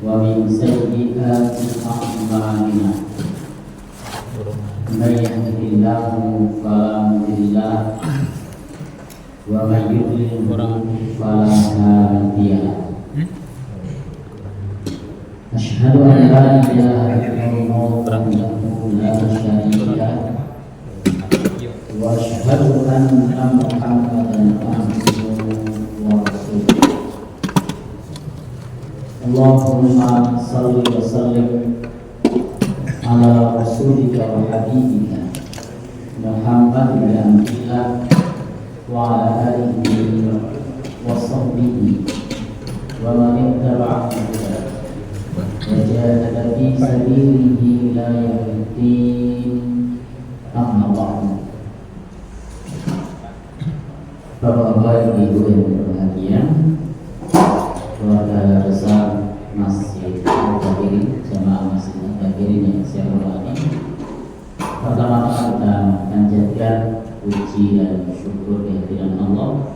ومن سيئات أعمالنا من يهده الله فلا مضل له ومن يضلل فلا هادي له أشهد أن لا إله إلا الله وحده لا شريك له وأشهد أن محمدا عبده ورسوله اللهم صل وسلم على رسولك وحبيبك محمد بن عبد الله وعلى آله وصحبه ومن اتبعه وجاهد في سبيله إلى يوم الدين أما بعد. Bapak-bapak, ibu yang berbahagia, keluarga besar Masjid Al-Tabirin, jamaah Masjid Al-Tabirin yang saya hormati. Pertama-tama kita panjatkan puji dan syukur kehadiran Allah.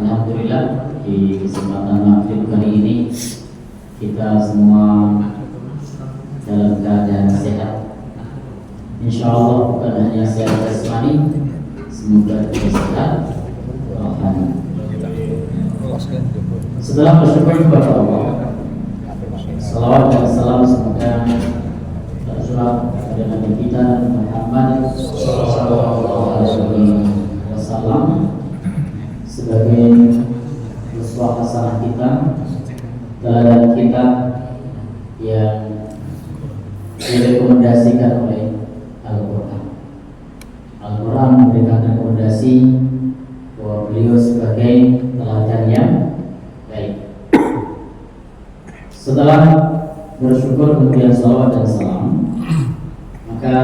Alhamdulillah, di kesempatan maghrib kali ini kita semua dalam keadaan sehat. Insya Allah bukan hanya sehat jasmani, semoga kita sehat rohani. Setelah bersyukur kepada Allah, salawat dan salam semoga tercurah kepada Nabi kita Muhammad sallallahu alaihi wasallam sebagai uswah hasanah kita, teladan kita yang direkomendasikan oleh Al-Quran. Al-Quran memberikan rekomendasi bahwa beliau sebagai teladan yang baik. Setelah bersyukur kemudian salawat dan salam, maka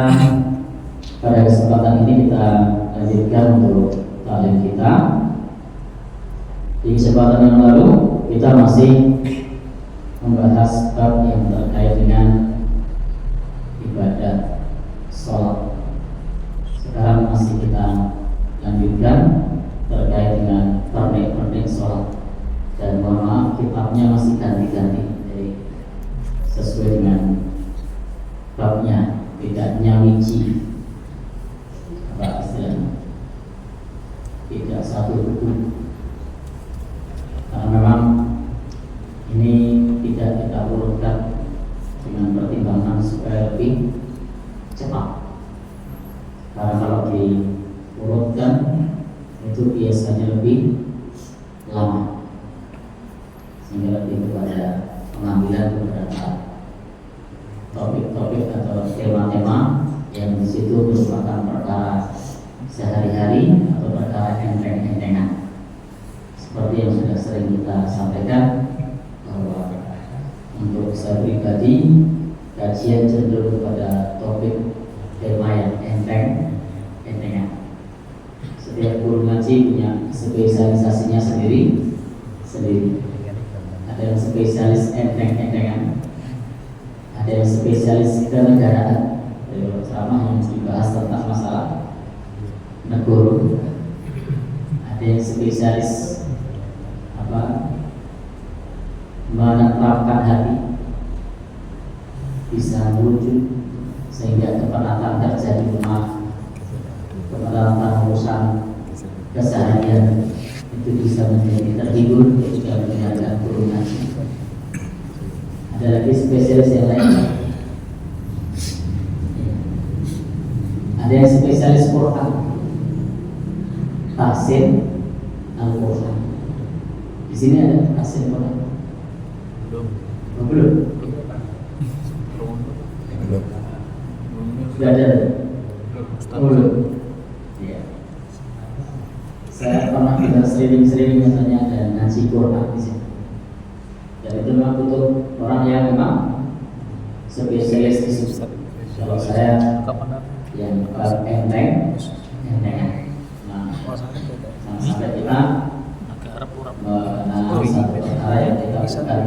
pada kesempatan ini kita lanjutkan untuk taklim kita. Di kesempatan yang lalu kita masih membahas bab yang terkait dengan ibadah sholat. Sekarang masih kita lanjutkan terkait dengan pernik-pernik sholat. Dan mohon maaf, kitabnya masih ganti-ganti, jadi sesuai dengan babnya, tidak nyawiji apa istilahnya, tidak satu buku. Karena memang ini tidak kita urutkan dengan pertimbangan supaya lebih cepat. Karena kalau diurutkan itu biasanya lebih lama, sehingga lebih kepada pengambilan beberapa topik-topik atau tema-tema yang di situ merupakan perkara sehari-hari atau perkara enteng-entengan. Seperti yang sudah sering kita sampaikan bahwa untuk saya pribadi kajian cenderung kepada topik tema yang enteng-entengan. Setiap guru ngaji punya spesialisasinya sendiri. Ada yang spesialis enteng-entengan, ada yang spesialis kenegaraan. Dari ceramah yang dibahas tentang masalah negara. Ada yang spesialis menetapkan hati, bisa merujuk sehingga kepenatan kerja di rumah, kepenatan urusan keseharian itu bisa menjadi terhibur ketika mendengarkan guru ngaji. Ada lagi spesialis yang lain. Ada yang spesialis Quran, tafsir Al-Quran. Di sini ada tafsir Quran. Belum. Sudah ada. Belum. Ya. Saya pernah kita sering katanya ada ngaji Quran di sini. Dan itu memang butuh orang yang memang spesialis di situ. Kalau saya yang entengan. Nah, sampai kita mengenal satu perkara yang kita bukan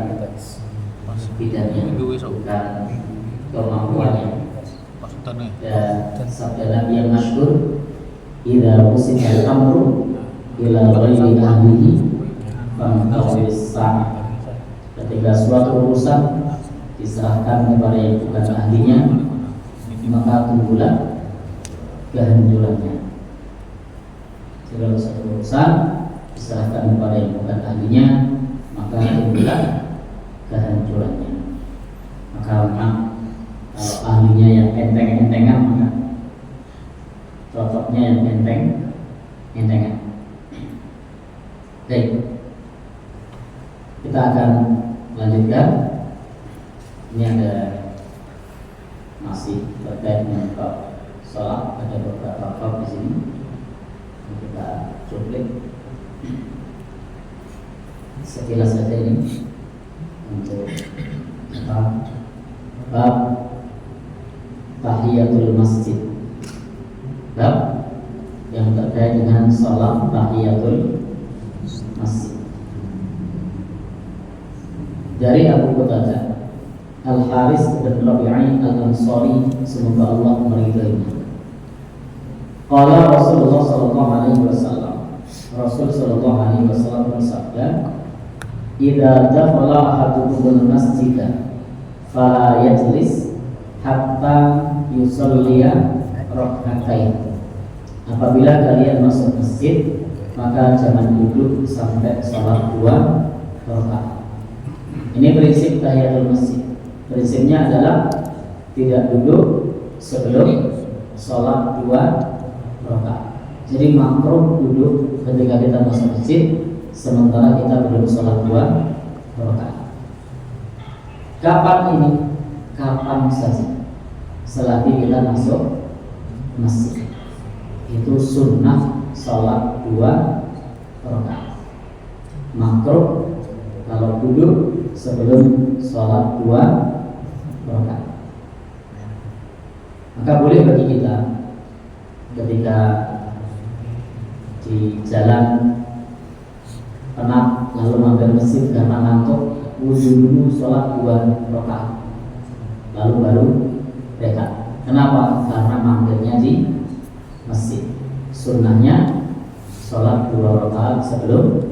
bidangnya, bukan kemampuannya. Dan sabda Nabi yang masyhur, "Idza usida al-amru ila ghairi ahlihi famtawis sa." Ketika Bila suatu urusan diserahkan kepada yang bukan ahlinya, maka tunggulah kehancurannya. Segala suatu urusan diserahkan kepada yang bukan ahlinya, maka tunggulah kehancurannya. Maka kalau ahlinya yang enteng-entengan, maka cocoknya yang enteng-entengan. Baik, kita akan lanjutkan. Ini ada masih terkait dengan bab sholat, ada beberapa bab di sini. Kita cuplik sekilas saja ini untuk bab tahiyatul masjid, bab yang terkait dengan sholat tahiyatul masjid. Dari Abu Qatadah Al-Haris bin Rabi'i Al-Ansari, semoga Allah meridainya. Qala Rasulullah sallallahu alaihi wasallam, Rasul sallallahu alaihi wasallam bersabda, "Idza dakhala ahadukumul masjida fala yajlis hatta yusalliya rak'atain." Apabila kalian masuk masjid, maka jangan duduk sampai salat 2 rakaat. Ini prinsip tahiyatul masjid. Prinsipnya adalah tidak duduk sebelum sholat 2 rakaat. Jadi makruh duduk ketika kita masuk masjid sementara kita belum sholat 2 rakaat. Kapan ini? Kapan saja selagi kita masuk masjid. Itu sunnah sholat 2 rakaat. Makruh kalau duduk sebelum sholat 2 rakaat. Maka boleh bagi kita ketika di jalan penat lalu mampir masjid karena ngantuk, wudhu dulu sholat 2 rakaat lalu baru rekat. Kenapa? Karena mampirnya di masjid. Sunnahnya sholat 2 rakaat sebelum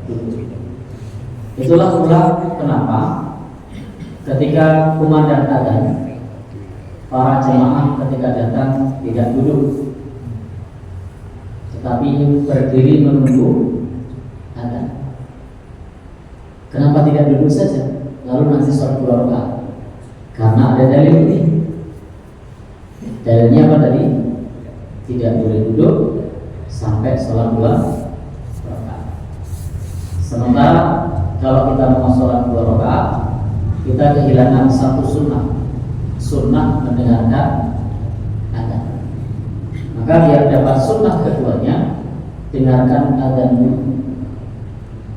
duduk. Itulah pula kenapa ketika kumandang adzan, para jemaah ketika datang tidak duduk, tetapi berdiri menunggu adzan. Kenapa tidak duduk saja lalu nanti sholat 2 rakaat? Karena ada dalil ini. Dalilnya apa tadi? Tidak boleh duduk sampai sholat 2 rakaat. Sementara kalau kita mau sholat 2 rakaat, kita kehilangan satu sunnah mendengarkan adzan. Maka biar dapat sunnah keduanya, dengarkan adzan dulu,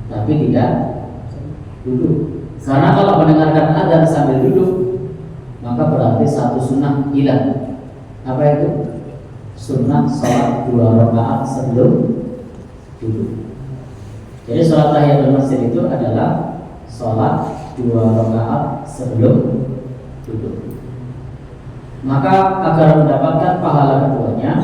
tapi tidak duduk. Karena kalau mendengarkan adzan sambil duduk, maka berarti satu sunnah hilang. Apa itu? Sunnah sholat 2 rakaat sebelum duduk. Jadi sholat tahiyatul masjid itu adalah sholat 2 rakaat sebelum duduk. Maka agar mendapatkan pahala keduanya,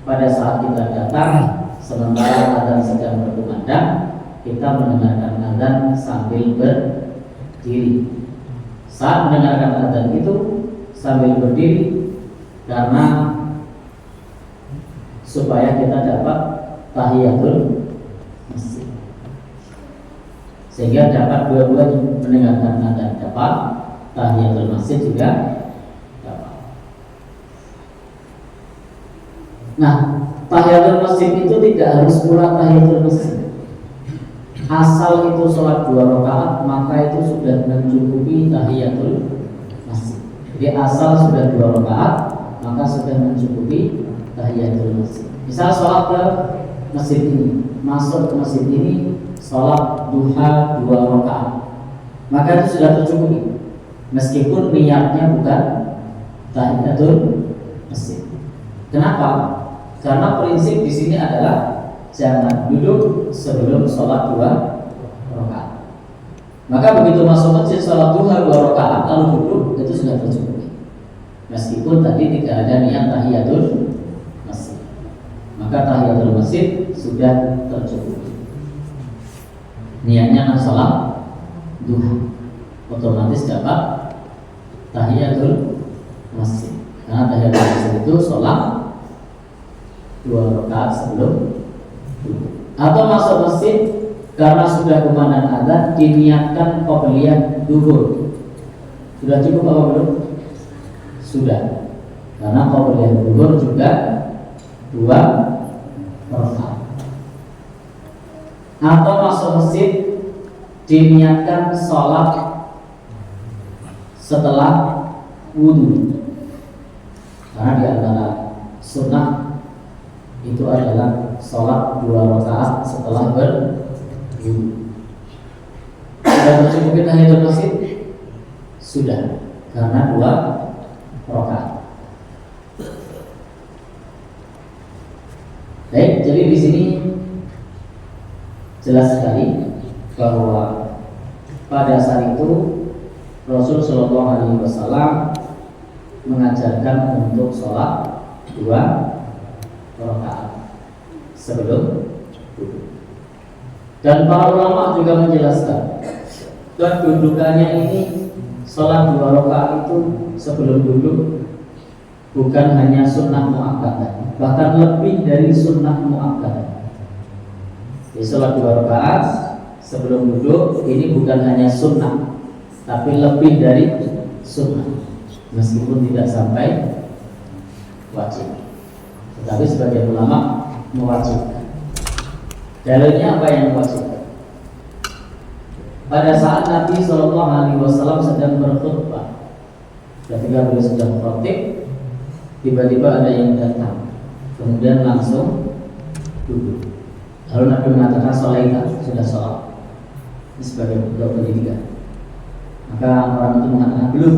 pada saat kita datang sementara adzan sedang berkumandang, kita mendengarkan adzan sambil berdiri. Saat mendengarkan adzan itu sambil berdiri karena supaya kita dapat tahiyatul masjid. Sehingga dapat dua-duanya, mendengarkan adzan dapat, tahiyatul masjid juga dapat. Nah, tahiyatul masjid itu tidak harus pula tahiyatul masjid. Asal itu sholat 2 rakaat, maka itu sudah mencukupi tahiyatul masjid. Jadi asal sudah 2 rakaat, maka sudah mencukupi tahiyatul masjid. Misal sholat ke masjid ini, masuk ke masjid ini, sholat duha 2 rakaat, maka itu sudah tercukupi, meskipun niatnya bukan tahiyatul masjid. Kenapa? Karena prinsip di sini adalah jangan duduk sebelum sholat 2 rakaat. Maka begitu masuk masjid sholat duha 2 rakaat lalu duduk, itu sudah tercukupi, meskipun tadi tidak ada niat tahiyatul masjid. Maka tahiyatul masjid sudah tercukupi. Niatnya kan sholat duha, otomatis dapat tahiyatul masjid. Karena tahiyatul masjid itu sholat 2 rakaat sebelum duha. Atau masuk masjid karena sudah kumandang adzan diniatkan qobliyah duhur. Sudah cukup apa belum? Sudah. Karena qobliyah duhur juga 2 rakaat. Atau masuk masjid diniatkan sholat setelah wudhu. Karena di antara sunnah itu adalah sholat 2 rakaat setelah berwudhu. Sudah mencukupi tahiyatul masjid? Sudah, karena 2 rakaat. Baik, jadi di sini jelas sekali bahwa pada saat itu Rasul Shallallahu Alaihi Wasallam mengajarkan untuk sholat 2 rakaat sebelum wudhu. Dan para ulama juga menjelaskan kedudukannya ini sholat 2 rakaat itu sebelum duduk bukan hanya sunnah muakkadah, bahkan lebih dari sunnah muakkadah. Di sholat 2 rakaat sebelum duduk ini bukan hanya sunnah, tapi lebih dari sunnah, meskipun tidak sampai wajib, tetapi sebagian ulama mewajibkan. Dalilnya apa yang mewajibkan? Pada saat Nabi Shallallahu Alaihi Wasallam sedang berkhutbah, ketika beliau sedang khotib, tiba-tiba ada yang datang, kemudian langsung duduk. Lalu Nabi mengatakan sholaita, sudah sholat. Ini sebagai bentuk pendidikan. Maka orang itu mengatakan belum,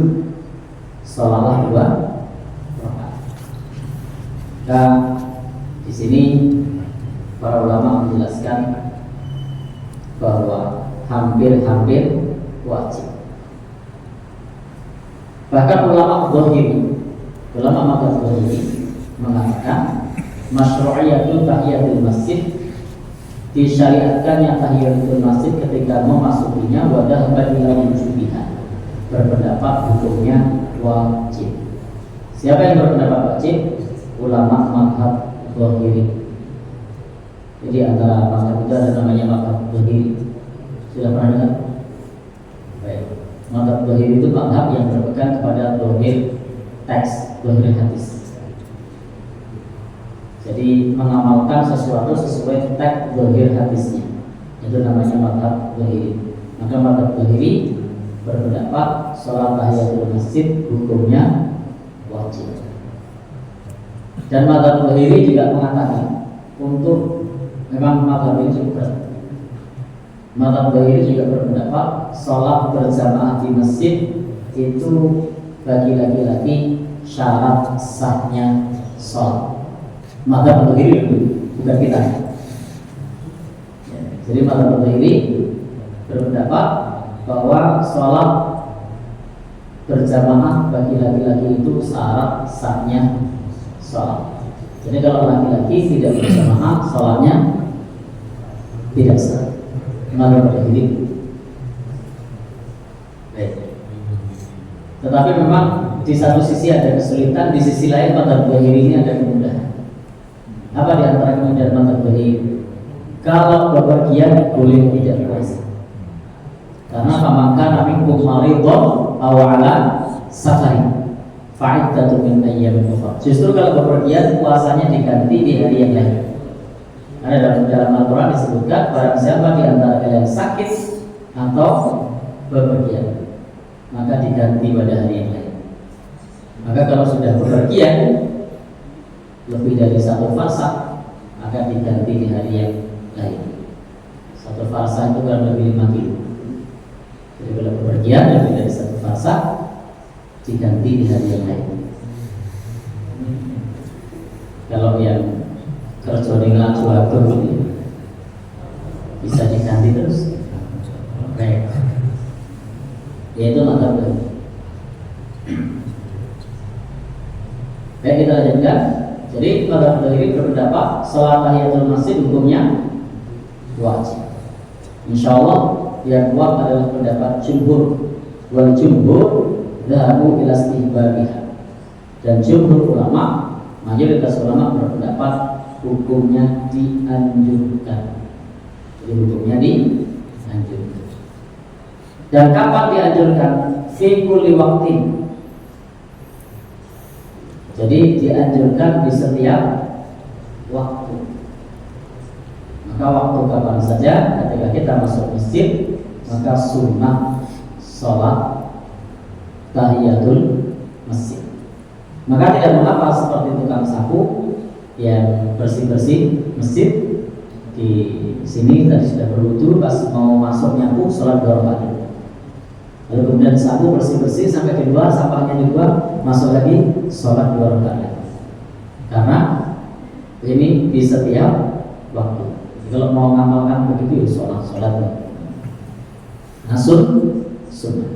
sholatlah 2 rakaat. Dan di sini para ulama menjelaskan bahwa hampir-hampir wajib. Bahkan ulama Zahiri, ulama mazhab Zahiri mengatakan masyru'iyatul tahiyatul masjid, disyariatkannya tahiyatul masjid ketika memasukinya, wadah ila wujubiha, berpendapat hukumnya wajib. Siapa yang berpendapat wajib? Ulama mazhab Zahiri. Jadi antara mazhab itu ada namanya mazhab Zahiri. Sudah pernah dengar? Baik. Mazhab Zahiri itu mazhab yang berpegang kepada zahir teks, zahir hadis. Jadi mengamalkan sesuatu sesuai teks zahir hadisnya. Itu namanya mazhab Zahiri. Maka mazhab Zahiri berpendapat sholat tahiyatul masjid hukumnya wajib. Dan mazhab Zahiri juga mengatakan untuk memang mazhab ini cukup berat. Mazhab Zahiri juga berpendapat sholat berjamaah di masjid itu bagi laki-laki syarat sahnya sholat. Mazhab Zahiri bukan kita. Jadi mazhab Zahiri berpendapat bahwa sholat berjamaah bagi laki-laki itu syarat sahnya sholat. Jadi kalau laki-laki tidak berjamaah, sholatnya tidak sah. Mazhab Zahiri. Tetapi memang di satu sisi ada kesulitan, di sisi lain mazhab Zahiri ini ada kemudahan. Apa di antara kemudahan mazhab Zahiri? Kalau bepergian boleh tidak puasa. Karena pamangka minkum maridun aw ala safari fa'iddatun min ayyamin ukhra. Justru kalau bepergian puasanya diganti di hari yang lain. Ada dalam Al-Quran disebutkan barang siapa di antara kalian sakit atau bepergian, maka diganti pada hari yang lain. Maka kalau sudah bepergian lebih dari 1 farsah, maka diganti di hari yang lain. 1 farsah itu kan lebih 5 kilo. Jadi kalau bepergian lebih dari 1 farsah, diganti di hari yang lain. Kalau yang kerja di ngelaku bisa diganti terus. Baik. Yaitu mazhab Zahiri. Baik, kita lanjutkan. Jadi mazhab Zahiri berpendapat sholat tahiyatul masjid hukumnya wajib. Insyaallah yang kuat adalah pendapat jumhur. Wal jumhur dhahabu ila istihbabiha. Dan jumhur ulama, mayoritas ulama berpendapat hukumnya dianjurkan. Jadi hukumnya dianjurkan. Dan kapan dianjurkan? Fi kulli waqtin. Jadi dianjurkan di setiap waktu. Maka waktu kapan saja ketika kita masuk masjid, maka sunnah sholat tahiyatul masjid. Maka tidak mengapa seperti tukang sapu yang bersih-bersih masjid di sini tadi sudah berwudu, pas mau masuk nyapu sholat 2 rakaat. Lalu kemudian sapu bersih-bersih sampai di luar, sampahnya di luar, masuk lagi sholat 2 rakaat. Karena ini di setiap waktu. Kalau mau ngamalkan begitu ya sholat. Nah, sunnah.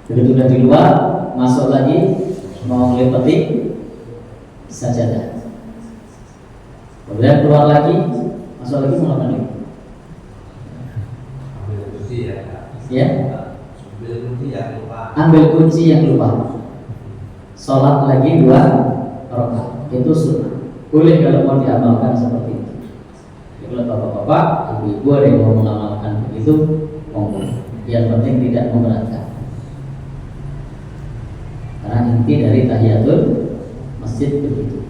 Begitu sudah di luar, masuk lagi mau ngelipeti sajadah. Kemudian keluar lagi, masuk lagi mau ngapain? Ambil kunci ya. Ya. Ambil kunci yang lupa. Sholat lagi 2 rakaat. Itu sunnah. Boleh kalau mau diamalkan seperti itu. Kalau bapak-bapak, ibu-ibu ada yang mau mengamalkan begitu, monggo. Yang penting tidak memberatkan. Karena inti dari tahiyatul masjid begitu.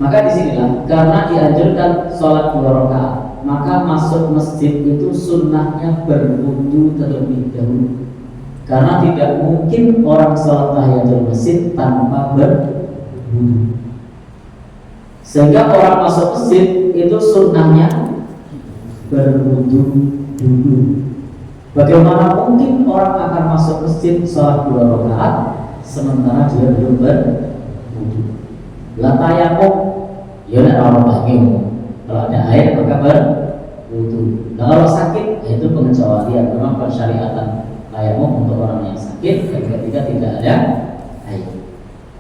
Maka disinilah karena dianjurkan sholat 2 rakaat, maka masuk masjid itu sunnahnya berwudu terlebih dahulu. Karena tidak mungkin orang sholat tahiyatul masjid tanpa berwudu. Sehingga orang masuk masjid itu sunnahnya berwudu dulu. Bagaimana mungkin orang akan masuk masjid sholat 2 rakaat sementara dia belum berwudu? La tayamum, ya nek ora banyu. Kalau ada air maka berwudu. Nah, kalau sakit itu pengecualian, memang persyariatan tayamum untuk orang yang sakit ketika tidak ada air.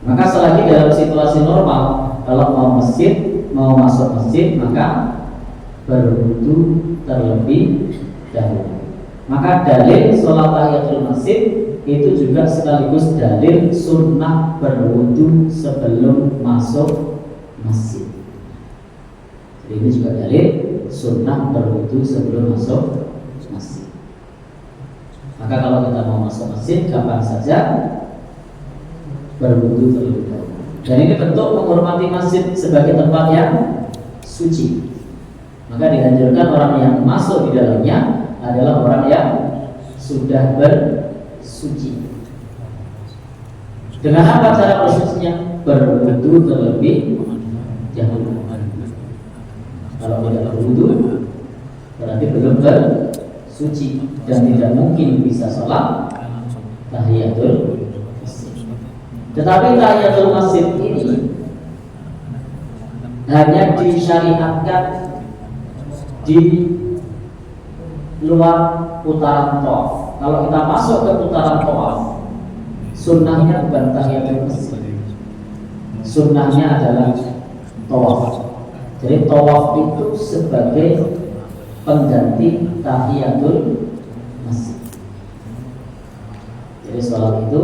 Maka selagi dalam situasi normal, kalau mau masuk masjid maka berwudu terlebih dahulu. Maka dalil sholat tahiyatul masjid itu juga sekaligus dalil sunnah berwudu sebelum masuk masjid. Jadi ini juga dalil sunnah berwudu sebelum masuk masjid. Maka kalau kita mau masuk masjid kapan saja berwudu terlebih dahulu. Dan ini bentuk menghormati masjid sebagai tempat yang suci. Maka dianjurkan orang yang masuk di dalamnya adalah orang yang sudah bersuci. Dengan apa cara bersucinya? Berwudu terlebih dahulu. Kalau tidak berwudu berarti belum bersuci dan tidak mungkin bisa sholat tahiyatul masjid. Tetapi tahiyatul masjid ini hanya disyariatkan di luar putaran tawaf. Kalau kita masuk ke putaran tawaf, sunnahnya bukan tahiyatul masjid. Sunnahnya adalah tawaf. Jadi tawaf itu sebagai pengganti tahiyatul masjid. Jadi sholat itu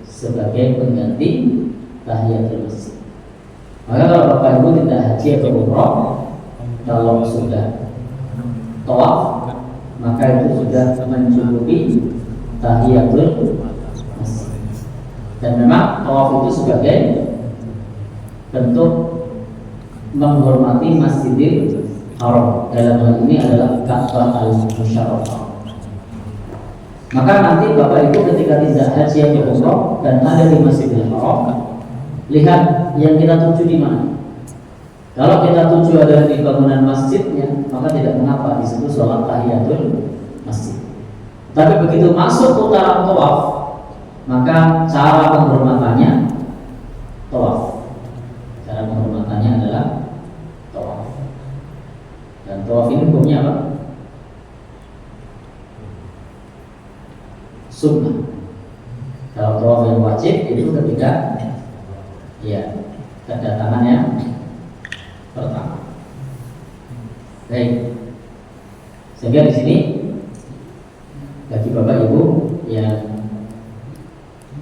sebagai pengganti tahiyatul masjid. Maka kalau Bapak Ibu tidak haji atau umroh, kalau sudah tawaf maka itu sudah mencukupi tahiyatul masjid. Dan memang tawaf itu sebagai bentuk menghormati Masjidil Haram. Dalam hal ini adalah Ka'bah al-Musyarrafah. Maka nanti Bapak Ibu ketika tidak haji atau umroh dan ada di Masjidil Haram, lihat yang kita tuju di mana. Kalau kita tuju adalah di bangunan masjidnya, maka tidak mengapa disebut sholat tahiyatul masjid. Tapi begitu masuk putaran tawaf, maka cara penghormatannya tawaf. Cara penghormatannya adalah tawaf. Dan tawaf ini hukumnya apa? Sunnah. Kalau tawaf yang wajib itu ketika kedatangan yang pertama. Baik. Sehingga di sini bagi Bapak Ibu yang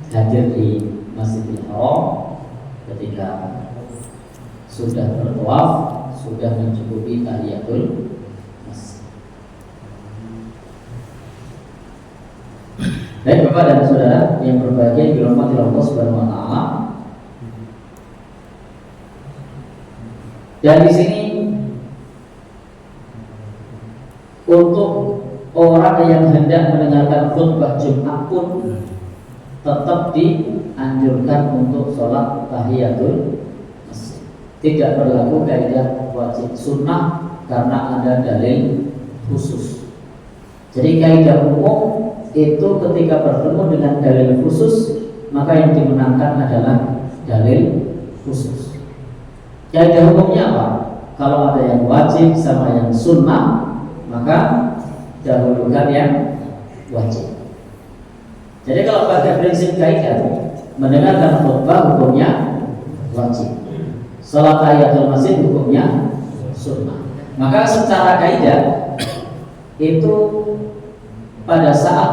hadir di Masjidil Haram ketika sudah bertawaf, sudah mencukupi tahiyatul masjid. Baik Bapak dan Saudara yang berbahagia dirahmati Allah Subhanahu wa taala. Dan di sini untuk orang yang hendak mendengarkan khutbah Jumat pun tetap dianjurkan untuk sholat tahiyatul masjid. Tidak berlaku kaidah wajib sunnah karena ada dalil khusus. Jadi kaidah umum itu ketika bertemu dengan dalil khusus, maka yang dimenangkan adalah dalil khusus. Kaidah umumnya apa? Kalau ada yang wajib sama yang sunnah, maka dahulukan yang wajib. Jadi kalau pada prinsip kaidah mendengarkan khutbah hukumnya wajib, salat tahiyatul masjid hukumnya sunnah. Maka secara kaidah itu pada saat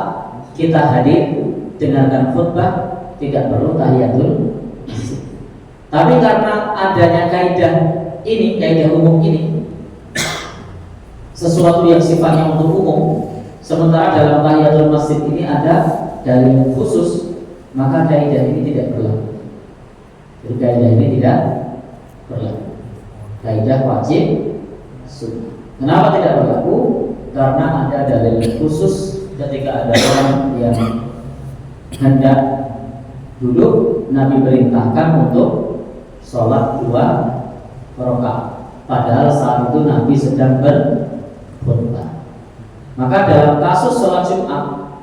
kita hadir dengarkan khutbah tidak perlu tahiyatul masjid. Tapi karena adanya kaidah ini, kaidah umum ini, sesuatu yang sifatnya untuk umum, sementara dalam tahiyatul masjid ini ada dalil khusus, maka kaidah ini tidak berlaku. Jadi kaidah ini tidak berlaku. Kaidah wajib sunnah. Kenapa tidak berlaku? Karena ada dalil khusus ketika ada orang yang hendak duduk, Nabi perintahkan untuk sholat 2 rakaat. Padahal saat itu Nabi sedang berkhutbah. Maka dalam kasus sholat Jumat,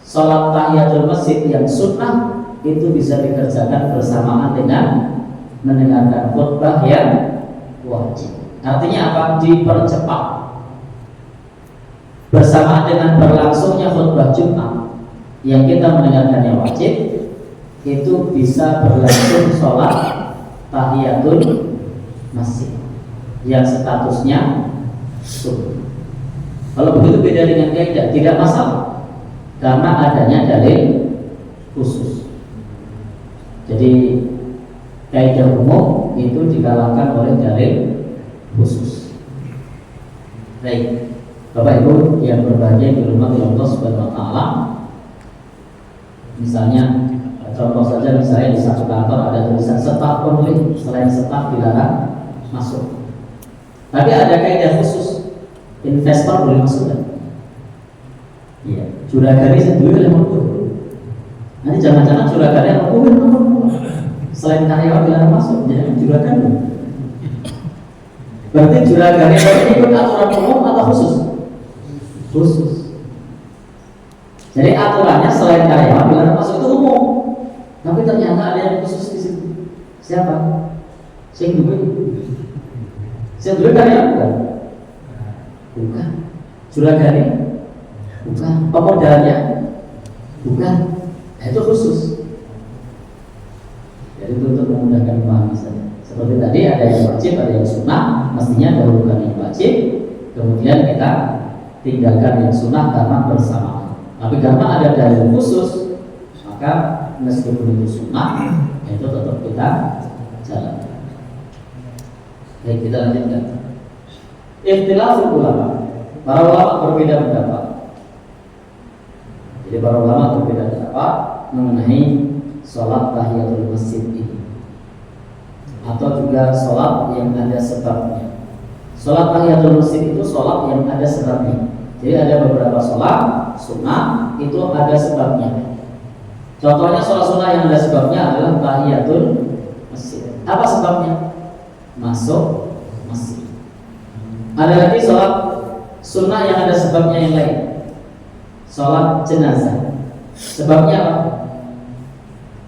sholat tahiyatul masjid yang sunnah itu bisa dikerjakan bersamaan dengan mendengarkan khutbah yang wajib. Artinya apa? Dipercepat. Bersamaan dengan berlangsungnya khutbah Jumat yang kita mendengarkannya wajib, itu bisa berlangsung sholat tahiyatul masjid yang statusnya sunnah. Kalau begitu beda dengan kaidah, tidak masalah karena adanya dalil khusus. Jadi kaidah umum itu dikalahkan oleh dalil khusus. Baik, Bapak Ibu yang berbahagia di rumah Allah Subhanahu wa taala. Misalnya contoh saja, misalnya di satu kantor ada tulisan staf boleh, selain staf dilarang masuk. Tapi ada kaidah khusus, investor boleh masuk kan? Iya, juragani sendiri yang mampu. Nanti jangan-jangan juragani yang mampu, selain karyawan dilarang masuk, jadi juragan. Berarti juragani ini ikut aturan umum atau khusus? Khusus. Jadi aturannya selain karyawan dilarang masuk itu umum. Tapi ternyata ada yang khusus di situ. Siapa? Sing duwe. Sing duwe karyawan bukan? Bukan. Juragani? Bukan. Pemodalnya? Bukan. Itu khusus. Jadi itu untuk memudahkan memahami saja. Seperti tadi ada yang wajib, ada yang sunnah. Mestinya dahulukan yang wajib, kemudian kita tinggalkan yang sunnah karena bersamaan. Tapi karena ada dalil khusus, maka meskipun itu sunnah, itu tetap kita jalankan. Baik, kita lanjutkan. Ikhtilaful ulama. Para ulama berbeda pendapat. Jadi para ulama berbeda pendapat mengenai sholat tahiyatul masjid ini, atau juga sholat yang ada sebabnya. Sholat tahiyatul masjid itu sholat yang ada sebabnya. Jadi ada beberapa sholat sunnah itu ada sebabnya. Contohnya sholat sunnah yang ada sebabnya adalah tahiyatul masjid. Apa sebabnya? Masuk masjid. Ada lagi sholat sunnah yang ada sebabnya yang lain. Sholat jenazah. Sebabnya apa?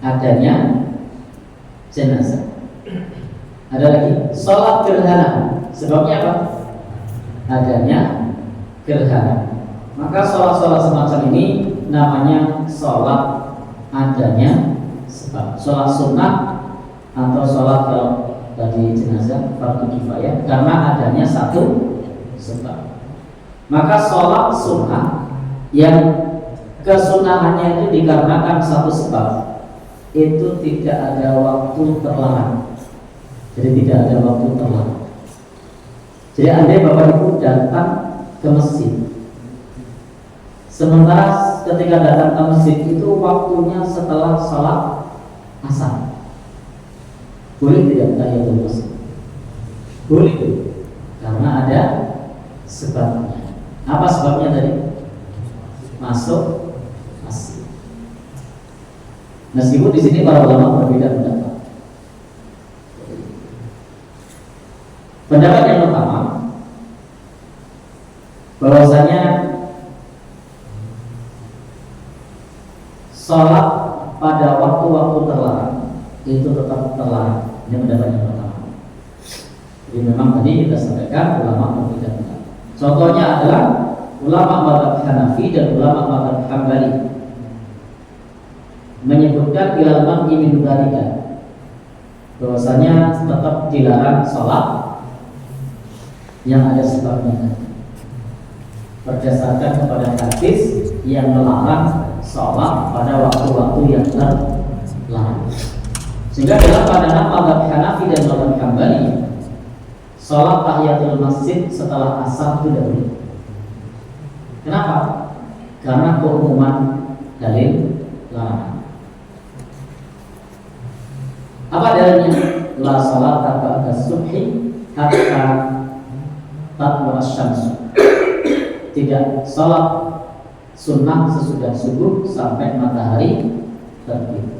Adanya jenazah. Ada lagi sholat gerhana. Sebabnya apa? Adanya gerhana. Maka sholat-sholat semacam ini namanya sholat adanya sebab. Sholat sunnah atau sholat kalau tadi jenazah fardu kifayah karena adanya satu sebab. Maka sholat sunnah yang kesunahannya itu dikarenakan satu sebab, itu tidak ada waktu terlarang. Jadi tidak ada waktu terlarang. Jadi andai Bapak Ibu datang ke masjid, sementara ketika datang ke masjid itu waktunya setelah sholat asar, boleh tidak tahiyatul masjid? Boleh, karena ada sebabnya. Apa sebabnya tadi? Masuk masjid. Meskipun di sini para ulama berbeda pendapat. Pendapat yang pertama, bahwasanya sholat pada waktu-waktu terlarang itu tetap terlarang. Ini pendapat yang pertama. Jadi memang tadi kita sampaikan ulama berbeda pendapat. Contohnya adalah ulama mazhab Hanafi dan ulama mazhab Hambali menyebutkan ilal man'i min dzalika, bahwasanya tetap dilarang sholat yang ada sebabnya, berdasarkan kepada hadis yang melarang sholat pada waktu-waktu yang terlarang. Sehingga dalam pandangan mazhab Hanafi dan mazhab Hambali, sholat tahiyatul masjid setelah asar itu tidak boleh. Kenapa? Karena keumuman dalil larangan. Apa dalilnya? La sholata ba'da subhi hatta tatlu asy-syams. Tidak sholat sunnah sesudah subuh sampai matahari terbit.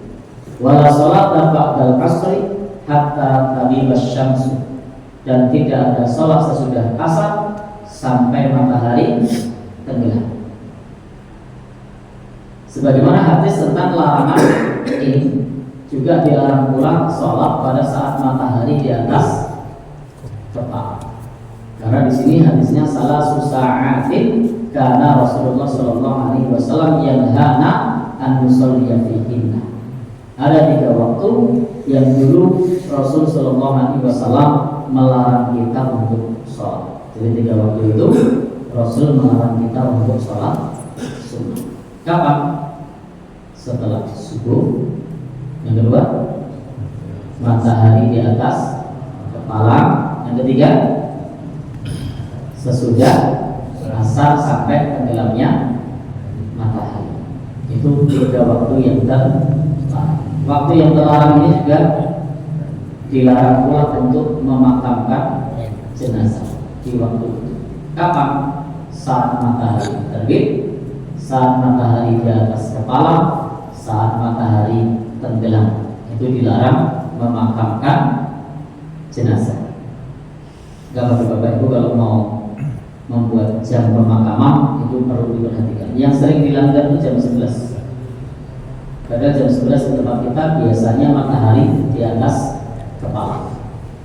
Wala sholata ba'dal asri hatta taghiba asy-syams. Dan tidak ada sholat sesudah asar sampai matahari tenggelam. Sebagaimana hadis tentang larangan ini, juga dilarang pula sholat pada saat matahari di atas kepala. Karena di sini hadisnya salah susa'atin karena Rasulullah Shallallahu Alaihi Wasallam yang hana an nusalliya fihinna. Ada 3 waktu yang dulu Rasul Shallallahu Alaihi Wasallam melarang kita untuk sholat. Jadi 3 waktu itu Rasul melarang kita untuk sholat sunnah. Kapan? Setelah subuh. Yang kedua, matahari di atas kepala. Yang ketiga, sesudah asar sampai tenggelamnya matahari. Itu 3 waktu yang terlarang. Waktu yang terlarang ini juga dilarang pula untuk memakamkan jenazah di waktu itu. Kapan? Saat matahari terbit, saat matahari di atas kepala, saat matahari tenggelam. Itu dilarang memakamkan jenazah. Kalau Bapak Ibu kalau mau membuat jam pemakaman itu perlu diperhatikan. Yang sering dilanggar itu jam 11. Padahal jam 11 di tempat kita biasanya matahari di atas kepala.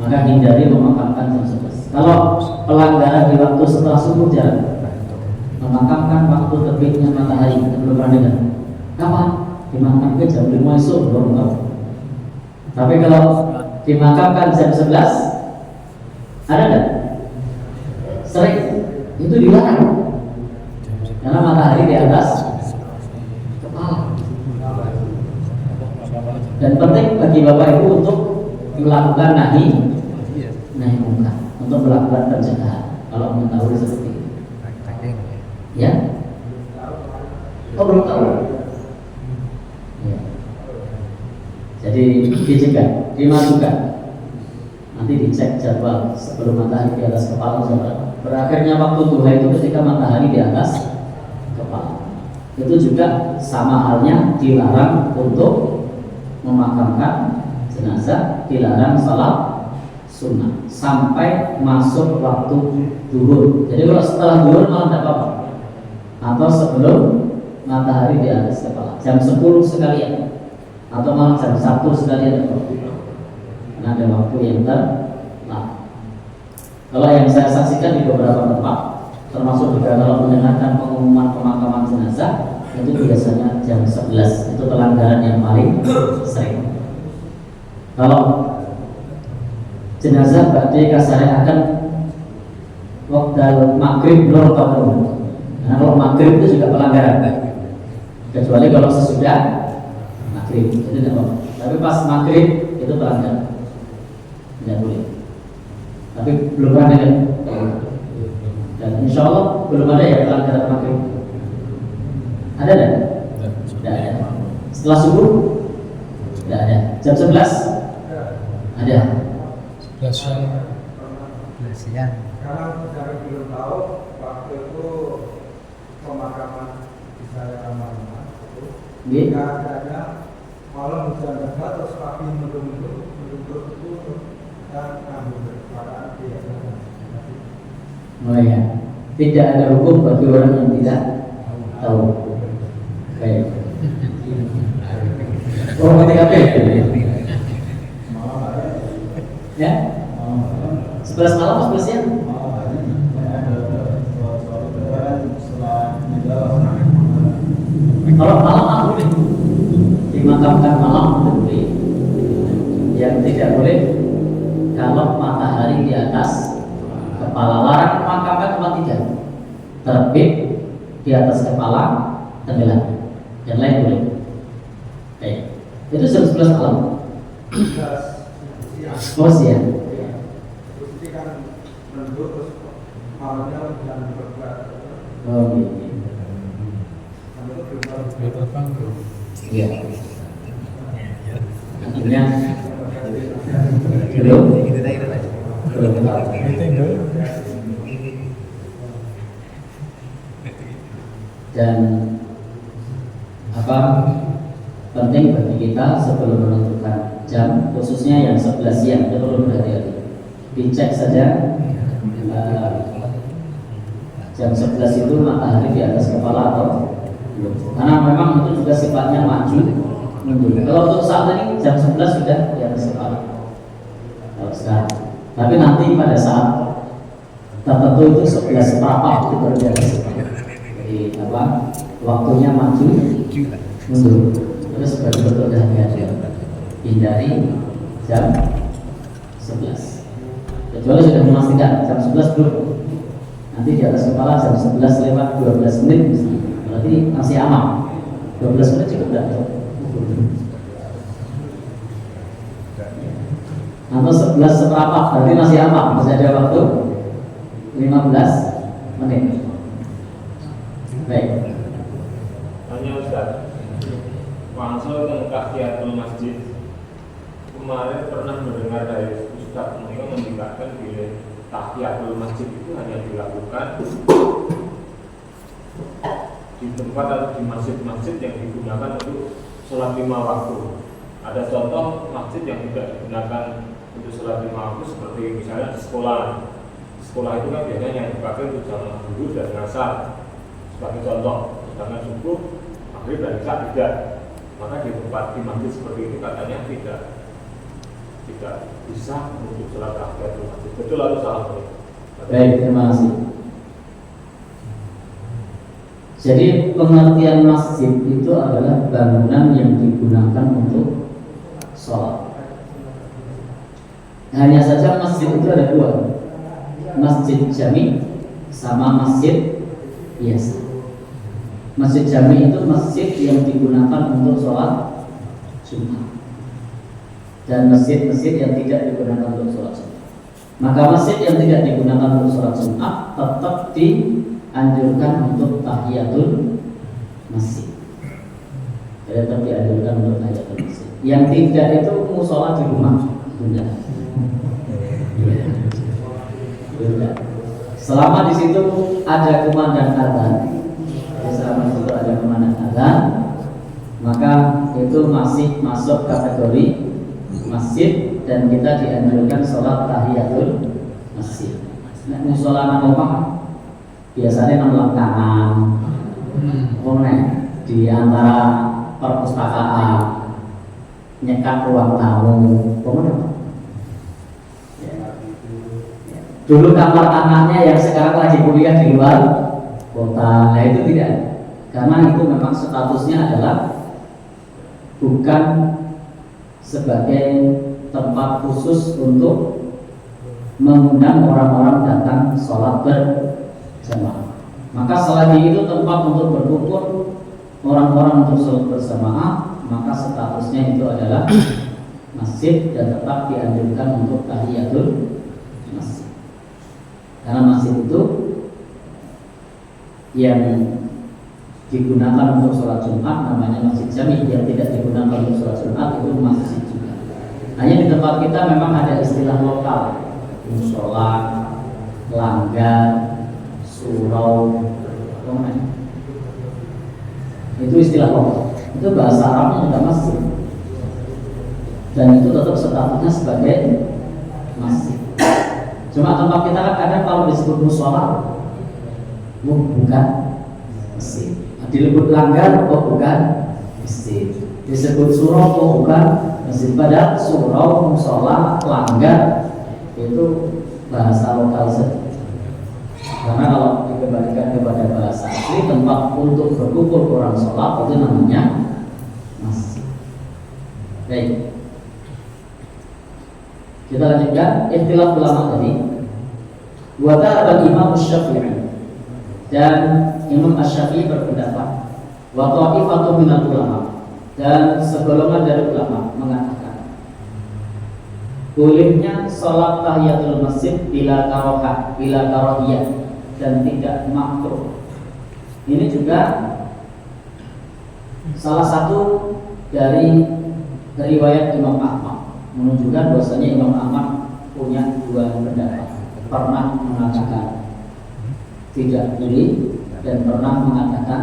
Maka hindari memakamkan jam 11. Kalau pelanggaran di waktu setelah subuh jarang. Memakamkan waktu terbitnya matahari, kita belum pernah dengar. Kapan? Dimakamkan jam 5 esok, belum tahu. Tapi kalau dimakamkan jam 11, ada enggak? Sering. Itu dilarang. Karena matahari di atas kepala. Dan penting bagi Bapak Ibu untuk melakukan nahi munkar, untuk melakukan pencegahan kalau mengetahui seperti itu. Ya? Oh, belum tahu. Ya. Jadi dicegah, dimasukkan. Nanti dicek jadwal sebelum matahari di atas kepala saudara. Berakhirnya waktu duha itu ketika matahari di atas kepala. Itu juga sama halnya dilarang untuk memakamkan jenazah, dilarang salat sunnah sampai masuk waktu zuhur. Jadi kalau setelah zuhur malah tidak apa-apa. Atau sebelum matahari di atas kepala, jam 10 sekalian, atau malah jam 1 sekalian. Karena ada waktu yang terlarang. Kalau yang saya saksikan di beberapa tempat, termasuk juga kalau mendengarkan pengumuman pemakaman jenazah, itu biasanya jam 11. Itu pelanggaran yang paling sering. Kalau jenazah badai kasarnya akan waktu maghrib belum tahu. Karena kalau maghrib itu juga pelanggaran, kecuali kalau sesudah maghrib itu tidak apa. Tapi pas maghrib itu pelanggaran, tidak boleh. Tapi belum ada kan? Dan insya Allah belum ada ya pelanggaran maghrib. Ada tak? Tidak ada. Setelah subuh? Tidak ada. Jam 11? Ada. 11 siang. Karena kami belum tahu waktu itu pemakaman di saya Ramadhan itu keadaannya malam hujan lebat terus pagi mendung-mendung itu dan ngambil keadaan dia. Oh ya, tidak ada hukum bagi orang yang tidak tahu. Baik. Oh, ketika ya? 11 malam atau 11 siang? Kalau malam boleh dimakamkan malam boleh. Yang tidak boleh kalau matahari di atas kepala. Larang memakamkan tempat tiga. Terbit di atas kepala, tenggelam. Yang lain boleh. Baik. Itu jam 11 malam. Oh siang. Terus ini kan mendung terus malamnya hujan lebat. Oh gitu. Iya. Akhirnya belum. Dan apa penting bagi kita sebelum menentukan jam, khususnya yang 11 siang, itu perlu berhati-hati. Dicek saja jam 11 itu matahari di atas kepala atau belum. Karena memang itu juga sifatnya maju mundur. Kalau untuk saat ini jam 11 sudah di atas kepala. Kalau sekarang. Tapi nanti pada saat tertentu itu 11 seperempat itu baru di atas kepala. Jadi apa? Waktunya maju mundur. Terus sebagai bentuk hati-hati. Hindari jam 11. Kecuali sudah memastikan jam 11 belum. Nanti di atas kepala jam 11 lewat 12 menit misalnya. Berarti masih aman. 12 menit cukup tidak? Atau 11 seperempat berarti masih aman. Masih ada waktu 15 menit. Baik. Hanya Ustaz, langsung ke Tahiyatul Masjid. Kemarin pernah mendengar dari Ustaz mereka mengatakan bila Tahiyatul Masjid itu hanya dilakukan di tempat atau di masjid-masjid yang digunakan untuk sholat 5 waktu. Ada contoh masjid yang tidak digunakan untuk sholat 5 waktu seperti misalnya di sekolah. Di sekolah itu kan biasanya yang dipakai untuk jamaah zuhur dan asar sebagai contoh. Sedangkan subuh, maghrib dan isya tidak. Maka di tempat di masjid seperti itu katanya tidak bisa untuk sholat tahiyatul masjid. Betul atau salah? Baik, terima kasih. Jadi pengertian masjid itu adalah bangunan yang digunakan untuk sholat. Hanya saja masjid itu ada dua, masjid jami sama masjid biasa. Masjid jami itu masjid yang digunakan untuk sholat Jumat, dan masjid-masjid yang tidak digunakan untuk sholat Jumat. Maka masjid yang tidak digunakan untuk sholat Jumat tetap dianjurkan untuk tahiyatul masjid. Tetap dianjurkan untuk tahiyatul masjid. Yang tidak itu musola di rumah, tidak. Selama di situ ada kumandang adzan, selama di situ ada kumandang adzan, maka itu masih masuk kategori masjid dan kita dianjurkan sholat tahiyatul masjid. Nah, musola nang omah biasanya nang kanan, di antara perpustakaan, nyekat ruang tamu, kemudian dulu kamar anaknya yang sekarang lagi kuliah di luar kota, nah itu tidak, karena itu memang statusnya adalah bukan sebagai tempat khusus untuk mengundang orang-orang datang sholat berjamaah. Maka selagi itu tempat untuk berkumpul orang-orang untuk sholat berjamaah, maka statusnya itu adalah masjid dan tetap dianjurkan untuk tahiyatul masjid. Karena masjid itu yang digunakan untuk sholat Jumat namanya masjid jami, yang tidak digunakan untuk sholat Jumat itu masjid juga. Hanya di tempat kita memang ada istilah lokal, musola, langgar, surau, itu istilah lokal. Itu bahasa Arabnya juga masjid, dan itu tetap statusnya sebagai masjid. Cuma tempat kita kan kadang kalau disebut musola, bukan masjid. Disebut langgar, bukan masjid. Disebut surau, bukan masjid. Padahal surau, musola, langgar itu bahasa lokal saja. Karena kalau dikembalikan kepada bahasa asli, tempat untuk berkumpul orang sholat itu namanya masjid. Baik, kita lanjutkan ikhtilaf ulama tadi. Wa dhahaba Imam Syafi'i, dan Imam Asy-Syafi'i berpendapat, wa ta'ifatu minal ulama, dan segolongan dari ulama mengatakan bolehnya sholat tahiyatul masjid bila karohiyah dan tidak makruh. Ini juga salah satu dari riwayat Imam Ahmad, menunjukkan bahwasanya Imam Ahmad punya dua pendapat. Pernah mengatakan tidak boleh dan pernah mengatakan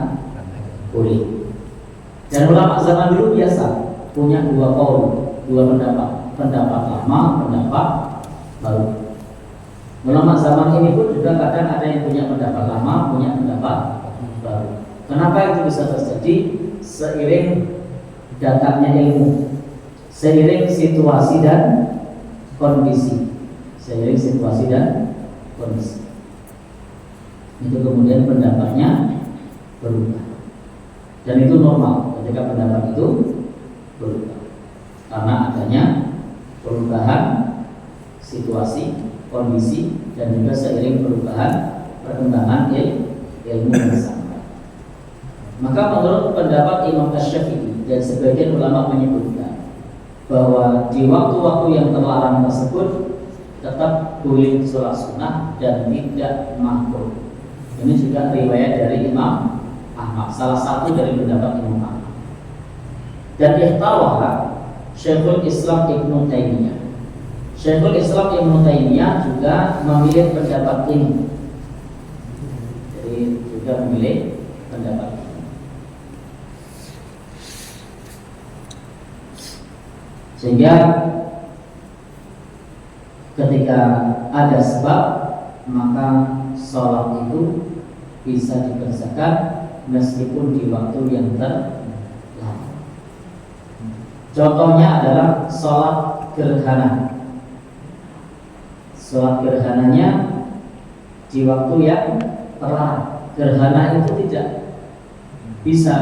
boleh. Dan ulama zaman dulu biasa punya dua kaul, dua pendapat lama, pendapat baru. Ulama zaman ini pun juga kadang ada yang punya pendapat lama, punya pendapat baru. Kenapa itu bisa terjadi? Seiring datangnya ilmu, seiring situasi dan kondisi, seiring situasi dan kondisi. Itu kemudian pendapatnya berubah, dan itu normal ketika pendapat itu berubah karena adanya perubahan situasi, kondisi, dan juga seiring perubahan perkembangan ilmu yang sama. Maka menurut pendapat Imam Asy-Syafi'i dan sebagian ulama menyebutkan bahwa di waktu-waktu yang terlarang tersebut tetap boleh sholat sunnah dan tidak makruh. Ini juga riwayat dari Imam Ahmad, salah satu dari pendapat Imam Ahmad. Dan ikhtawaha Syekhul Islam Ibnu Taimiyah. Syekhul Islam Ibnu Taimiyah juga memilih pendapat ini. Jadi juga memilih pendapat ini. Sehingga ketika ada sebab, maka sholat itu bisa dikerjakan meskipun di waktu yang terlarang. Contohnya adalah sholat gerhana. Sholat gerhananya di waktu yang terlarang. Gerhana itu tidak bisa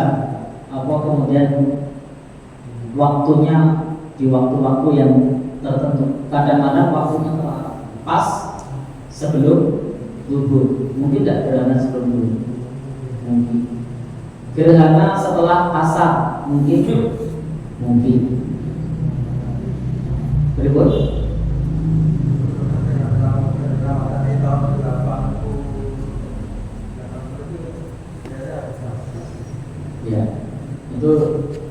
kemudian waktunya di waktu-waktu yang tertentu. Kadang-kadang waktunya terlarang pas sebelum zuhur. Mungkin tidak gerhana sebelum zuhur, mungkin gerhana setelah asar, mungkin berikut. Ya, itu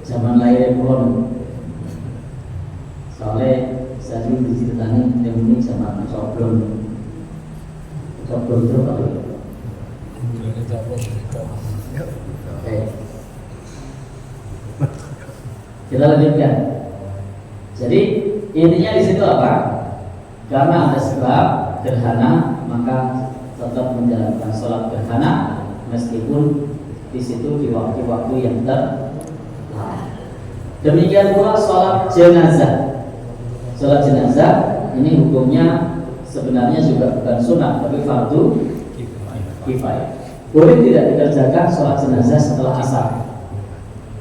zaman lahir Kulon. Soalnya saya dulu diceritani yang ini zaman Coblon itu kalau kita lanjutkan. Jadi intinya di situ apa? Karena ada sebab gerhana, maka tetap menjalankan sholat gerhana meskipun di situ di waktu-waktu yang terlarang. Demikian pula sholat jenazah. Sholat jenazah ini hukumnya sebenarnya juga bukan sunnah, tapi fardu kifayah. Boleh tidak dikerjakan sholat jenazah setelah asar?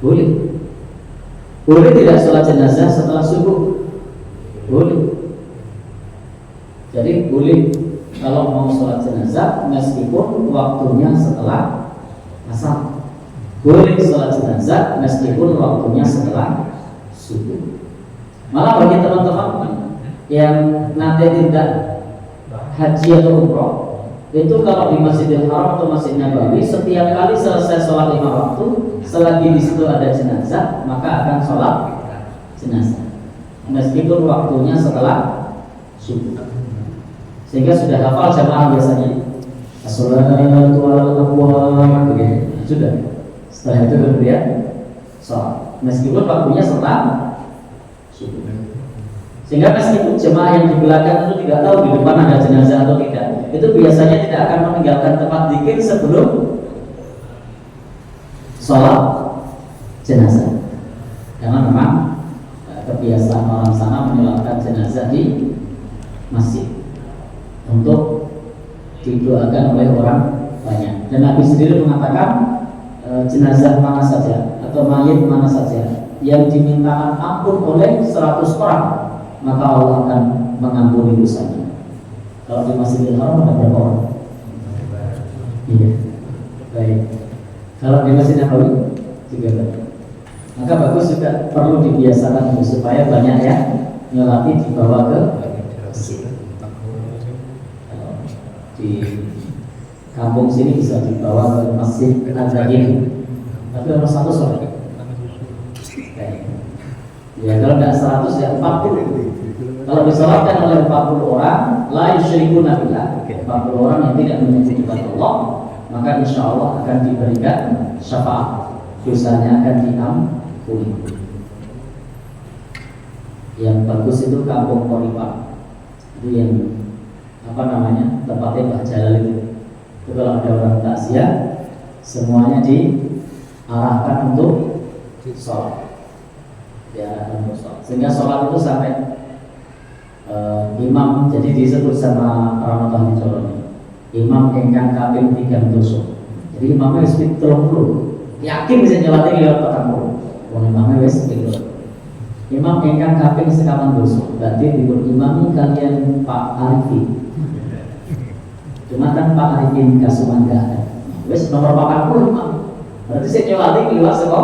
Boleh. Boleh tidak sholat jenazah setelah subuh? Boleh. Jadi boleh kalau mau sholat jenazah meskipun waktunya setelah asar. Boleh sholat jenazah meskipun waktunya setelah subuh. Malah bagi teman-teman yang nanti tidak haji atau umroh, itu kalau di Masjidil Haram atau Masjid Nabawi setiap kali selesai sholat 5 waktu, selagi di situ ada jenazah, maka akan sholat jenazah meskipun waktunya setelah subuh. Sehingga sudah hafal jamaah biasanya as-salatu ala abwab, sudah. Setelah itu kemudian sholat meskipun waktunya setelah subuh. Sehingga meskipun jemaah yang di belakang itu tidak tahu di depan ada jenazah atau tidak, itu biasanya tidak akan meninggalkan tempat zikir sebelum sholat jenazah. Karena memang kebiasaan orang sana menyolatkan jenazah di masjid untuk didoakan oleh orang banyak. Dan Nabi sendiri mengatakan jenazah mana saja atau mayit mana saja yang dimintakan ampun oleh 100 orang, maka Allah akan mengampuni dosanya. Kalau di Masjidil Haram ada berapa orang? Iya. Baik. Kalau di Masjid Nabawi juga banyak. Maka bagus juga perlu dibiasakan supaya banyak ya nyolati dibawa ke masjid. Di kampung sini bisa dibawa ke Masjid Al-Zain. Tapi orang 100 orang. Ya kalau tidak 100 ya 40. Kalau disolatkan oleh 40 orang, la yusyrikuna billah, 40 orang yang tidak menyekutukan Allah, maka insya Allah akan diberikan syafaat, dosanya akan diampuni. Yang bagus itu kampung Koripah, itu yang apa namanya tempatnya Mbah Jalal itu. Itu kalau ada orang takziah, semuanya diarahkan untuk sholat, diarahkan untuk sholat, sehingga sholat itu sampai imam, jadi disebut sama Ramadhan Coroni, imam ingkang kaping 3 doso. Jadi imamnya wis 30, yakin bisa nyolati lewat 40. Wong imamnya wis 30. Imam ingkang kaping 50 doso, berarti dipun imami kalian Pak Arifin. Cuma kan Pak Arifin kasuman gak ada. Wis nomor 40 imam. Berarti saya nyolati lewat saka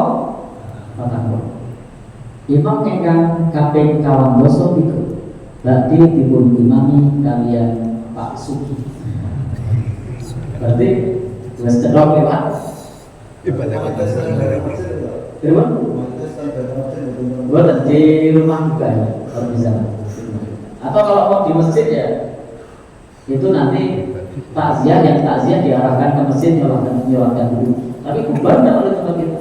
40. Imam ingkang kaping 50 doso iku berarti dipun imami kalian Pak Suki. Berarti wis cedok lewat Ibadah kota standar. di rumah? Buat di rumah juga ya, kalau bisa. Atau kalau mau di masjid ya, itu nanti takziah, yang takziah diarahkan ke masjid nyolakkan dulu. Tapi bubar tidak oleh tempat kita.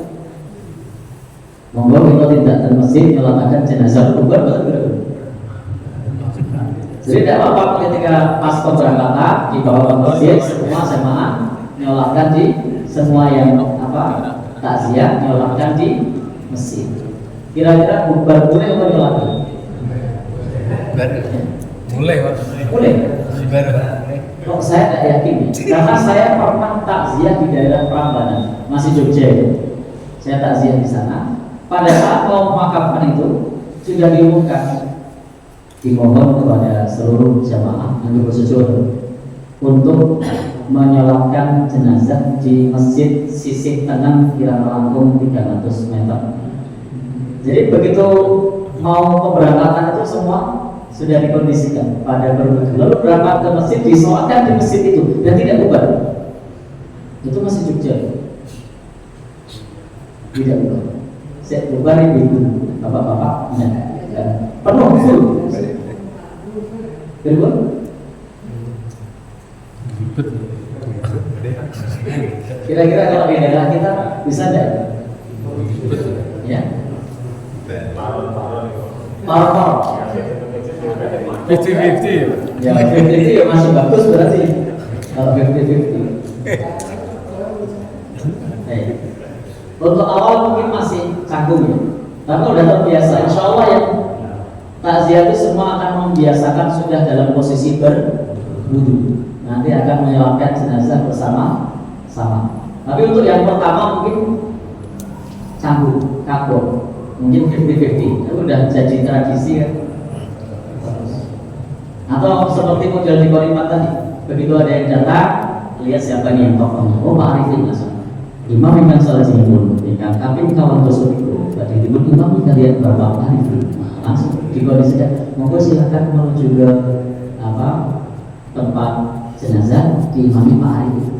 Monggo kita tidak ke masjid nyolakkan jenazah bubar betul. Jadi tidak apa-apa ketika pas pemberangkatan dibawa ke masjid, semua jemaah nyolakkan di semua yang apa takziah nyolakkan di masjid. Kira-kira bubar boleh atau nyolakkan? Mulai Pak. Boleh. Kok saya tidak yakin? Karena saya pernah takziah di daerah Prambanan, masih Jogja. Saya takziah di sana. Pada saat mau memakamkan itu sudah diumumkan, dimohon kepada seluruh jamaah yang bersejodoh untuk menyolatkan jenazah di masjid sisi tengah kira melengkung 300 meter. Jadi begitu mau pemberangkatan itu semua sudah dikondisikan pada berbeda. Lalu berangkat ke masjid, disolatkan di masjid itu dan tidak bubar. Itu masih Jogja. Tidak bubar. Saya bubar itu bapak-bapak penuh full. Kedua, kira-kira kalau di daerah kita bisa tidak? Ya. Parah. 50-50. Ya 50-50 ya masih bagus berarti. Kalau 50-50. Untuk awal mungkin masih canggung ya. Tapi udah terbiasa. Insya Allah yang takziah itu semua akan membiasakan sudah dalam posisi berwudu. Nanti akan menyolatkan jenazah bersama-sama. Tapi untuk yang pertama mungkin canggung, kabur, mungkin 50-50. Itu udah jadi tradisi kan. Atau seperti model di Korimat tadi, begitu ada yang datang, lihat siapa nih yang tokohnya. Oh, Pak Arifin langsung. Imam yang salah jimbun, yang kami kawan tersebut itu, tadi disebut imam kita lihat berapa hari langsung dikondisikan. Monggo silakan menuju ke tempat jenazah diimami Pak Arifin.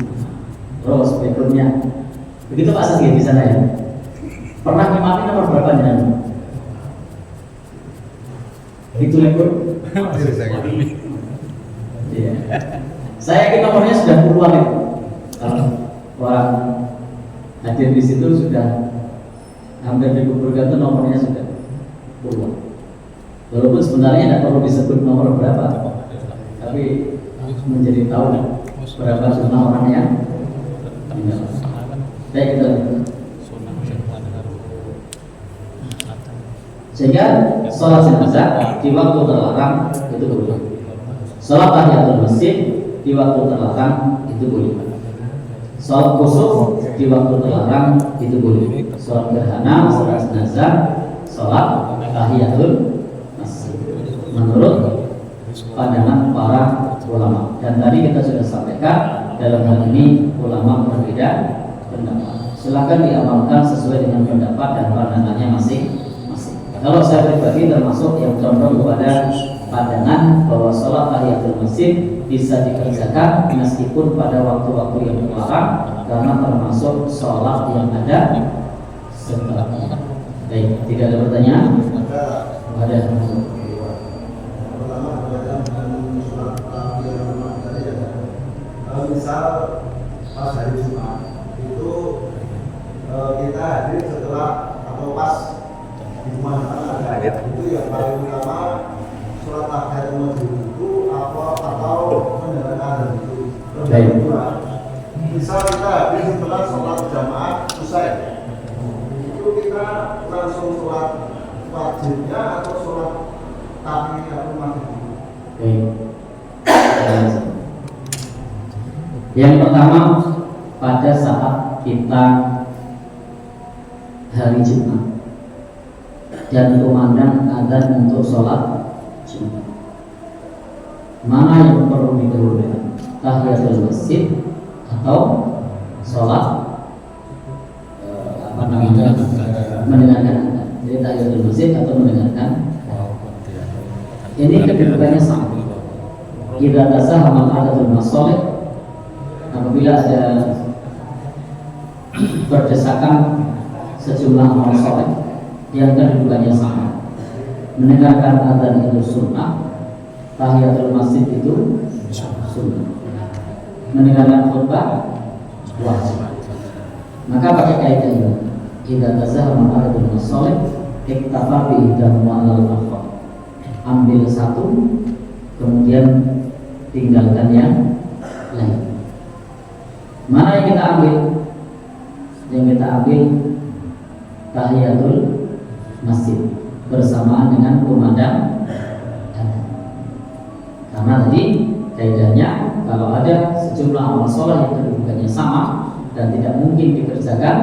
Terus berikutnya, begitu Pak Sagi di sana ya. Pernah imami nomor berapa jenazah? Itu lekor. Iya. Saya yakin nomornya sudah puluhan itu. Orang hadir di situ sudah hampir dikumpulkan itu nomornya sudah puluhan. Walaupun sebenarnya tidak perlu disebut nomor berapa, tapi menjadi tahu berapa jumlah orang yang meninggal. Baik, kita sehingga sholat jenazah di waktu terlarang itu boleh. Sholat tahiyatul masjid di waktu terlarang itu boleh. Sholat kusuf di waktu terlarang itu boleh. Sholat gerhana, sholat jenazah, sholat tahiyatul masjid menurut pandangan para ulama. Dan tadi kita sudah sampaikan dalam hal ini ulama berbeda pendapat. Silakan diamalkan sesuai dengan pendapat dan pandangannya masing-masing. Kalau saya pribadi termasuk yang condong kepada pandangan bahwa sholat tahiyatul masjid bisa dikerjakan meskipun pada waktu-waktu yang terlarang, karena termasuk sholat yang ada setelahnya. Baik, tidak ada pertanyaan? Ada. Misal pas hari Jumat itu kita hadir setelah atau pas di rumah ada itu yang paling utama sholat tahiyatul masjid itu atau mendengarkan azan itu. Yang kedua, misal kita hadir setelah sholat jamaah selesai, itu kita langsung sholat wajibnya atau sholat tahiyatul masjid. Yang pertama, pada saat kita hari Jumat dan kumandang adzan untuk sholat Jumat, mana yang perlu didahulukan? Tahiyatul masjid atau sholat mendengarkan adzan? Jadi tahiyatul masjid atau mendengarkan? Ini kedudukannya sama. Idza tasahamal adatul masalih, apabila ada berdesakan sejumlah amal saleh yang kedudukannya sama. Mendengarkan adzan itu sunnah, tahiyatul masjid itu sunnah. Mendengarkan khutbah wajib. Maka pakai kaidah ini. Idza tazahama adatul masalih, iktafa bi idahuma al-akhar. Ambil satu, kemudian tinggalkan yang lain. Mana yang kita ambil? Yang kita ambil tahiyatul masjid bersamaan dengan kumandang adzan. Karena tadi kaidahnya kalau ada sejumlah amal sholat yang kedudukannya sama dan tidak mungkin dikerjakan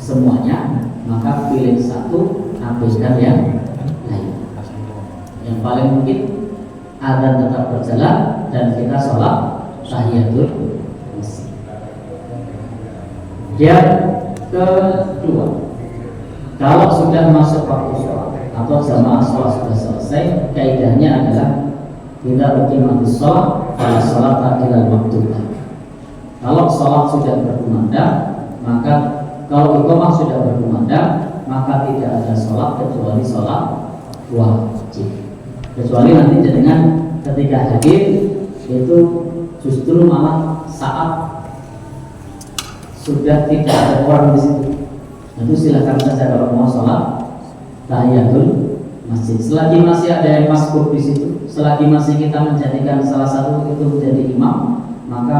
semuanya, maka pilih satu, habiskan yang lain. Yang paling mungkin adzan tetap berjalan dan kita sholat tahiyatul. Yang kedua, kalau sudah masuk waktu sholat atau jamaah sholat sudah selesai, kaidahnya adalah kita uqimatus sholat pada sholat ilal maktubah. Kalau sholat sudah berkumandang, maka kalau iqamah sudah berkumandang, maka tidak ada sholat kecuali sholat wajib. Kecuali nanti dengan ketika hadir itu justru malah saat sudah tidak ada orang di situ, itu silakan saja kalau mau sholat tahiyatul masjid. Selagi masih ada yang masbuk di situ, selagi masih kita menjadikan salah satu itu menjadi imam, maka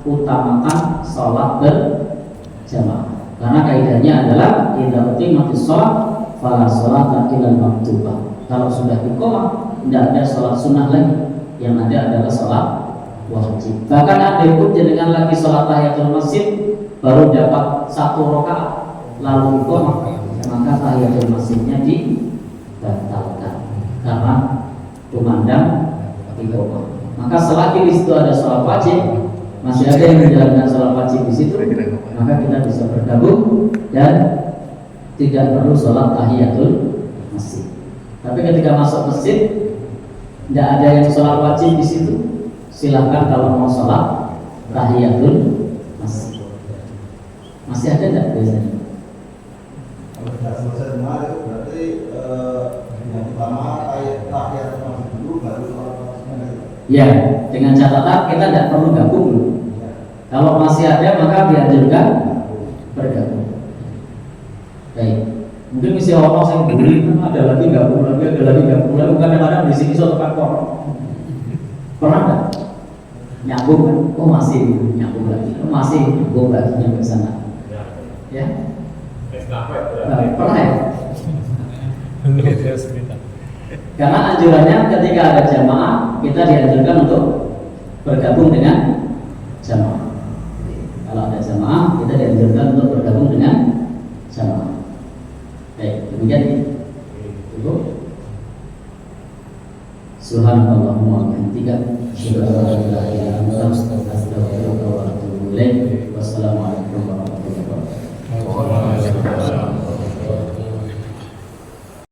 utamakan sholat berjamaah. Karena kaidahnya adalah idza uqimatis shalah fala sholata illal maktubah. Kalau sudah iqamah, tidak ada sholat sunnah lagi, yang ada adalah sholat wajib. Bahkan ada pun jenengan lagi sholat tahiyatul masjid baru dapat satu rakaat lalu iqamah, maka tahiyatul masjidnya dibatalkan karena kumandang iqamah. Maka selagi di situ ada sholat wajib, masih ada yang menjalankan sholat wajib di situ, maka kita bisa bergabung dan tidak perlu sholat tahiyatul masjid. Tapi ketika masuk masjid, tidak ada yang sholat wajib di situ, silahkan kalau mau sholat tahiyatul masjid. Masih ada tidak biasanya? Kalau sudah selesai semua itu berarti yang pertama tahiyat masjid dulu baru sholat masjid. Ya, dengan catatan kita tidak perlu gabung dulu. Kalau masih ada maka dianjurkan bergabung. Baik, mungkin mesti orang yang beli ada lagi gabung lagi, ada lagi gabung lagi. Kadang-kadang di sini suatu kantor pernah nggak nyambung kan? Oh masih nyambung lagi, oh masih nyambung lagi nyampe sana. Ya, pernah ya? Karena anjurannya ketika ada jamaah kita dianjurkan untuk bergabung dengan jamaah. Kalau ada jamaah kita dianjurkan untuk bergabung dengan jamaah. Baik, demikian cukup. Subhanallahumma wa bihamdika, asyhadu an la ilaha illa anta, astaghfiruka wa atubu ilaik.